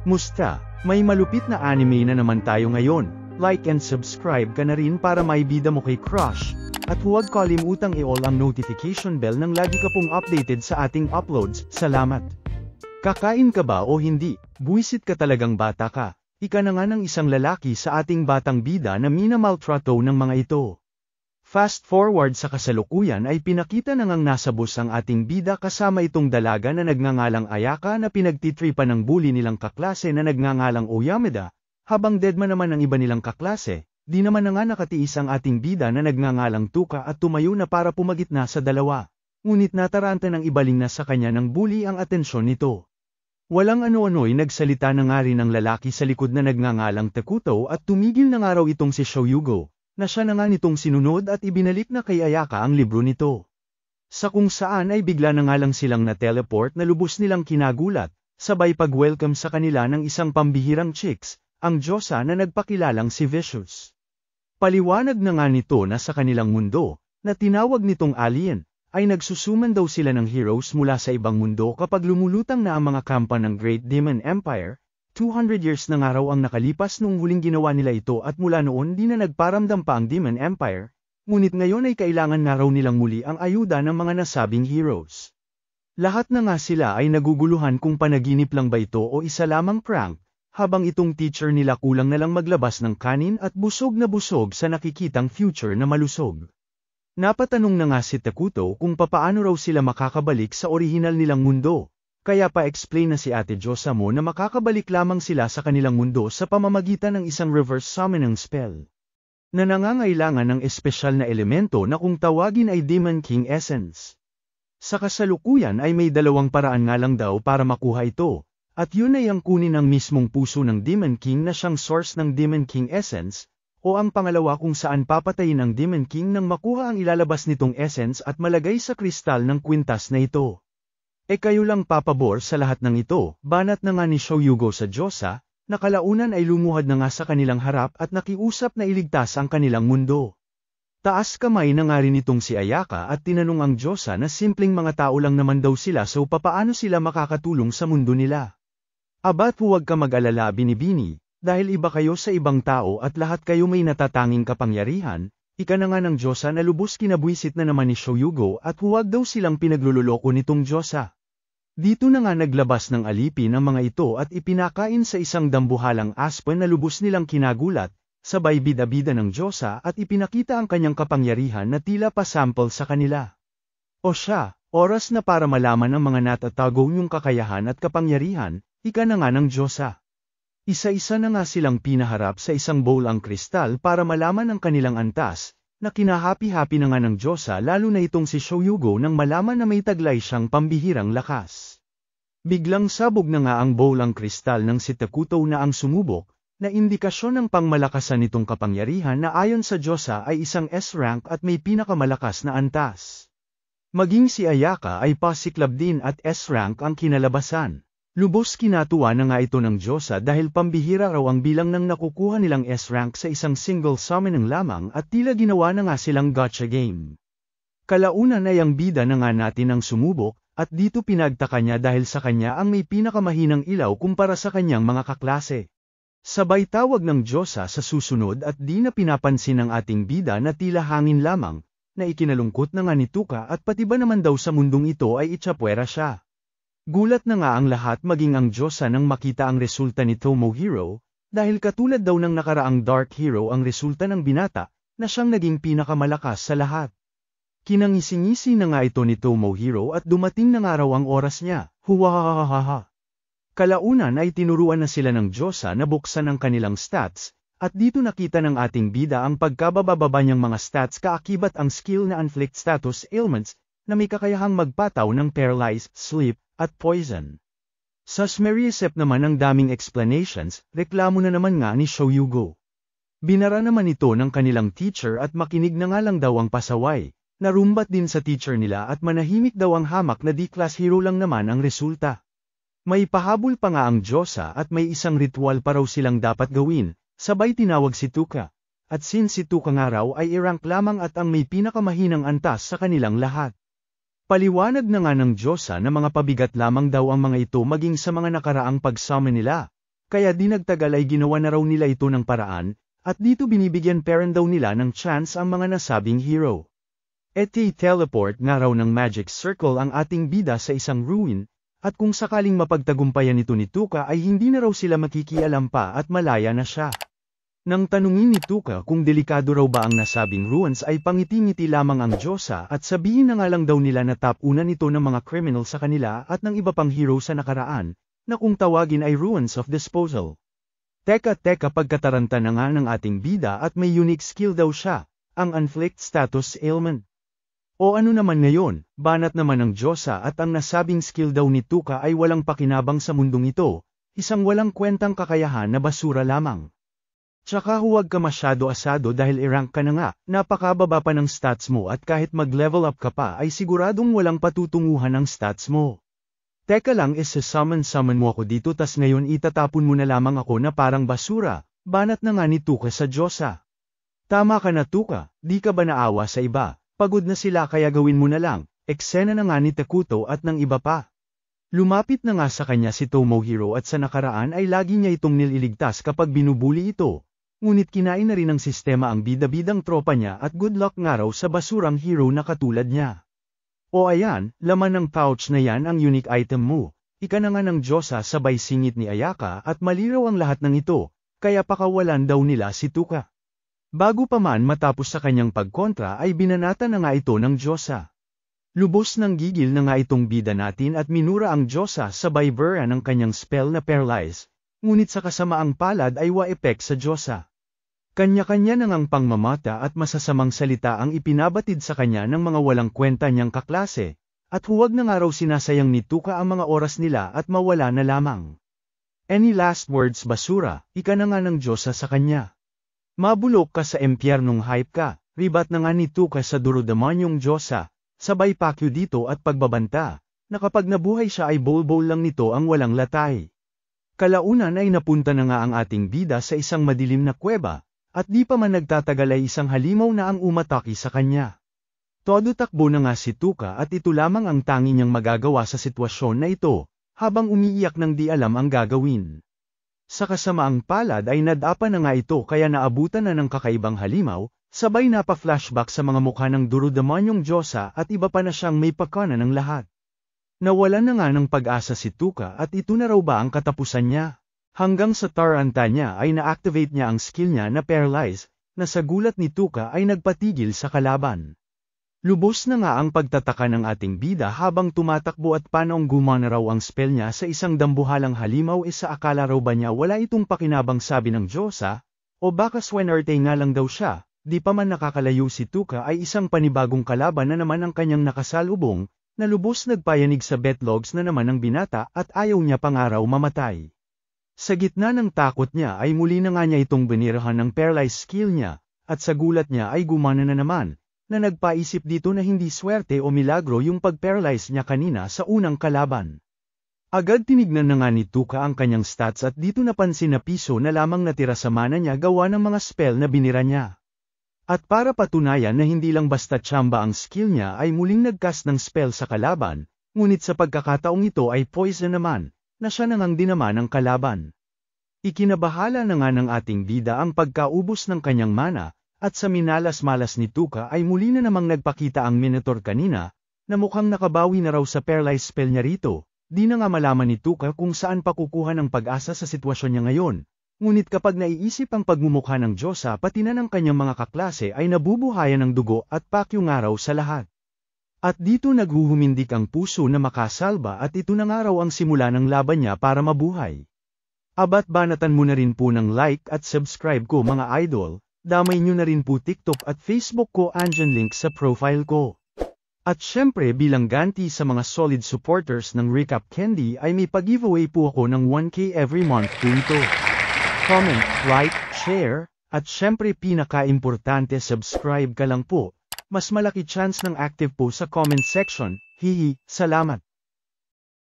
Musta? May malupit na anime na naman tayo ngayon. Like and subscribe ka na rin para maibida mo kay crush. At huwag kalimutang i-all ang notification bell nang lagi ka pong updated sa ating uploads. Salamat! Kakain ka ba o hindi? Buwisit ka talagang bata ka. Ika na nga ng isang lalaki sa ating batang bida na minamaltrato ng mga ito. Fast forward sa kasalukuyan ay pinakita na ngang nasa bus ang ating bida kasama itong dalaga na nagngangalang Ayaka na pinagtitripan ng bully nilang kaklase na nagngangalang Oyameda, habang deadman naman ang iba nilang kaklase. Di naman na nga nakatiis ang ating bida na nagngangalang Tuka at tumayo na para pumagitna sa dalawa. Ngunit nataranta ng ibaling na sa kanya ng bully ang atensyon nito. Walang ano-ano'y nagsalita na nga rin ang lalaki sa likod na nagngangalang Takuto at tumigil na nga raw itong si Shoyugo, na siya na nga nitong sinunod at ibinalik na kay Ayaka ang libro nito. Sa kung saan ay bigla na nga lang silang na-teleport na lubos nilang kinagulat, sabay pag-welcome sa kanila ng isang pambihirang chicks, ang Diyosa na nagpakilalang si Vicious. Paliwanag na nga nito na sa kanilang mundo, na tinawag nitong alien, ay nagsusuman daw sila ng heroes mula sa ibang mundo kapag lumulutang na ang mga kampa ng Great Demon Empire. 200 years na nga raw ang nakalipas nung huling ginawa nila ito at mula noon di na nagparamdam pa ang Demon Empire, ngunit ngayon ay kailangan na raw nilang muli ang ayuda ng mga nasabing heroes. Lahat na nga sila ay naguguluhan kung panaginip lang ba ito o isa lamang prank, habang itong teacher nila kulang na lang maglabas ng kanin at busog na busog sa nakikitang future na malusog. Napatanong na nga si Takuto kung papaano raw sila makakabalik sa orihinal nilang mundo. Kaya pa-explain na si Ate Diyosa mo na makakabalik lamang sila sa kanilang mundo sa pamamagitan ng isang reverse summoning spell, na nangangailangan ng espesyal na elemento na kung tawagin ay Demon King Essence. Sa kasalukuyan ay may dalawang paraan nga lang daw para makuha ito, at yun ay ang kunin ang mismong puso ng Demon King na siyang source ng Demon King Essence, o ang pangalawa kung saan papatayin ang Demon King nang makuha ang ilalabas nitong essence at malagay sa kristal ng kwintas na ito. Kayo lang papabor sa lahat ng ito, banat na nga ni Shoyugo sa Diyosa, na kalaunan ay lumuhad na nga sa kanilang harap at nakiusap na iligtas ang kanilang mundo. Taas kamay na nga rin itong si Ayaka at tinanong ang Diyosa na simpleng mga tao lang naman daw sila so papaano sila makakatulong sa mundo nila. Abat huwag ka mag-alala binibini, dahil iba kayo sa ibang tao at lahat kayo may natatanging kapangyarihan. Ika na nga ng Diyosa na lubos kinabwisit na naman ni Shoyugo at huwag daw silang pinagluloloko nitong Diyosa. Dito na nga naglabas ng alipin ang mga ito at ipinakain sa isang dambuhalang aspen na lubos nilang kinagulat, sabay bida-bida ng Diyosa at ipinakita ang kanyang kapangyarihan na tila pa-sample sa kanila. O siya, oras na para malaman ang mga natatago niyong kakayahan at kapangyarihan, ika na nga ng Diyosa. Isa-isa na nga silang pinaharap sa isang bowl ang kristal para malaman ang kanilang antas, na kinahapi-hapi na nga ng Diyosa lalo na itong si Shoyugo nang malaman na may taglay siyang pambihirang lakas. Biglang sabog na nga ang bowl ang kristal ng si Takuto na ang sumubok, na indikasyon ng pangmalakasan nitong kapangyarihan na ayon sa Diyosa ay isang S-rank at may pinakamalakas na antas. Maging si Ayaka ay pasiklab din at S-rank ang kinalabasan. Lubos kinatuwa na nga ito ng Diyosa dahil pambihira raw ang bilang ng nakukuha nilang S-rank sa isang single summoning lamang at tila ginawa na nga silang gacha game. Kalaunan ay ang bida na nga natin ang sumubok, at dito pinagtaka niya dahil sa kanya ang may pinakamahinang ilaw kumpara sa kanyang mga kaklase. Sabay tawag ng Diyosa sa susunod at di na pinapansin ng ating bida na tila hangin lamang, na ikinalungkot na nga ni Tuka at pati ba naman daw sa mundong ito ay itsapwera siya. Gulat na nga ang lahat maging ang Diyosa nang makita ang resulta ni Tomohiro, dahil katulad daw ng nakaraang Dark Hero ang resulta ng binata, na siyang naging pinakamalakas sa lahat. Kinangisi-ngisi na nga ito ni Tomohiro at dumating na nga raw ang oras niya, huwahahaha. Kalaunan ay tinuruan na sila ng Diyosa na buksan ang kanilang stats, at dito nakita ng ating bida ang pagkabababa niyang mga stats kaakibat ang skill na Inflict Status Ailments, na may kakayahang magpataw ng Paralyze, Sleep, at Poison. Sa Smeriesep naman ang daming explanations, reklamo na naman nga ni Shoyugo. Binara naman ito ng kanilang teacher at makinig na nga lang daw ang pasaway, narumbat din sa teacher nila at manahimik daw ang hamak na D-class hero lang naman ang resulta. May pahabol pa nga ang Diyosa at may isang ritual pa raw silang dapat gawin, sabay tinawag si Tuka. At since si Tuka nga raw ay i-rank lamang at ang may pinakamahinang antas sa kanilang lahat. Paliwanag na nga ng Diyosa na mga pabigat lamang daw ang mga ito maging sa mga nakaraang pag-summon nila, kaya di nagtagal ay ginawa na raw nila ito ng paraan, at dito binibigyan parent daw nila ng chance ang mga nasabing hero. Teleport nga raw ng Magic Circle ang ating bida sa isang ruin, at kung sakaling mapagtagumpayan ito ni Tuka ay hindi na raw sila makikialam pa at malaya na siya. Nang tanungin ni Tuka kung delikado raw ba ang nasabing ruins ay pangiti-ngiti lamang ang Diyosa at sabihin na nga lang daw nila na tapunan ito ng mga criminal sa kanila at ng iba pang hero sa nakaraan, na kung tawagin ay ruins of disposal. Teka pagkataranta na nga ng ating bida at may unique skill daw siya, ang Inflict Status Ailment. O ano naman ngayon, banat naman ng Diyosa at ang nasabing skill daw ni Tuka ay walang pakinabang sa mundong ito, isang walang kwentang kakayahan na basura lamang. Tsaka huwag ka masyado asado dahil i-rank ka na nga, napakababa pa ng stats mo at kahit mag-level up ka pa ay siguradong walang patutunguhan ang stats mo. Teka lang summon mo ako dito tas ngayon itatapon mo na lamang ako na parang basura, banat na nga ni Tuka sa Diyosa. Tama ka na Tuka, di ka ba naawa sa iba, pagod na sila kaya gawin mo na lang, eksena na nga ni Takuto at ng iba pa. Lumapit na nga sa kanya si Tomohiro at sa nakaraan ay lagi niya itong nililigtas kapag binubuli ito. Ngunit kinain na rin ng sistema ang bida-bidang tropa niya at good luck nga raw sa basurang hero na katulad niya. O ayan, laman ng pouch na yan ang unique item mo, ika na nga ng Diyosa sabay singit ni Ayaka at maliraw ang lahat ng ito, kaya pakawalan daw nila si Tuka. Bago pa man matapos sa kanyang pagkontra ay binanata na nga ito ng Diyosa. Lubos ng gigil na nga itong bida natin at minura ang Diyosa sabay bura ng kanyang spell na paralyze, ngunit sa kasamaang palad ay wa-epek sa Diyosa. Kanya-kanya nang ang pangmamata at masasamang salita ang ipinabatid sa kanya ng mga walang kwenta niyang kaklase, at huwag na nga raw sinasayang ni Tuka ang mga oras nila at mawala na lamang. Any last words basura, ika na nga ng Diyosa sa kanya. Mabulok ka sa empyernong hype ka, ribat na nga ni Tuka sa durodemonyong Diyosa, sabay pakyo dito at pagbabanta, na kapag nabuhay siya ay bowl lang nito ang walang latay. Kalaunan ay napunta na nga ang ating bida sa isang madilim na kuweba, at di pa man nagtatagal ay isang halimaw na ang umatake sa kanya. Todo takbo na nga si Tuka at ito lamang ang tangi niyang magagawa sa sitwasyon na ito, habang umiiyak ng di alam ang gagawin. Sa kasamaang palad ay nadapa na nga ito kaya naabutan na ng kakaibang halimaw, sabay napa-flashback sa mga mukha ng durodemonyong Diyosa at iba pa na siyang may pakana ng lahat. Nawalan na nga ng pag-asa si Tuka at ito na raw ba ang katapusan niya? Hanggang sa taranta niya ay na-activate niya ang skill niya na paralyze, na sa gulat ni Tuka ay nagpatigil sa kalaban. Lubos na nga ang pagtataka ng ating bida habang tumatakbo at paanong gumana raw ang spell niya sa isang dambuhalang halimaw sa akala raw ba niya wala itong pakinabang sabi ng Diyosa, o baka swerte nga lang daw siya, di pa man nakakalayo si Tuka ay isang panibagong kalaban na naman ang kanyang nakasalubong, na lubos nagpayanig sa betlogs na naman ang binata at ayaw niya pangaraw mamatay. Sa gitna ng takot niya ay muli na nga niya itong binirahan ng paralyze skill niya, at sa gulat niya ay gumana na naman, na nagpaisip dito na hindi swerte o milagro yung pag-paralyze niya kanina sa unang kalaban. Agad tinignan na nga ni Tuka ang kanyang stats at dito napansin na piso na lamang natira sa mana niya gawa ng mga spell na binira niya. At para patunayan na hindi lang basta tsamba ang skill niya ay muling nagcast ng spell sa kalaban, ngunit sa pagkakataong ito ay poison naman, na siya nang dinaman ng kalaban. Ikinabahala na nga ng ating bida ang pagkaubos ng kanyang mana, at sa minalas-malas ni Tuka ay muli na namang nagpakita ang Minotaur kanina, na mukhang nakabawi na raw sa paralyze spell niya rito, di na nga malaman ni Tuka kung saan pa kukuha ng pag-asa sa sitwasyon niya ngayon. Ngunit kapag naiisip ang pagmumukha ng Diyosa pati na ng kanyang mga kaklase ay nabubuhayan ng dugo at pakyo nga raw sa lahat. At dito naghuhumindik ang puso na makasalba at ito na nga raw ang simula ng laban niya para mabuhay. Abat banatan mo na rin po ng like at subscribe ko mga idol, damay nyo na rin po TikTok at Facebook ko andyan link sa profile ko. At syempre bilang ganti sa mga solid supporters ng Recap Candy ay may pag-giveaway po ako ng 1K every month po ito. Comment, like, share, at syempre pinaka-importante subscribe ka lang po. Mas malaki chance ng active po sa comment section, hihi, salamat.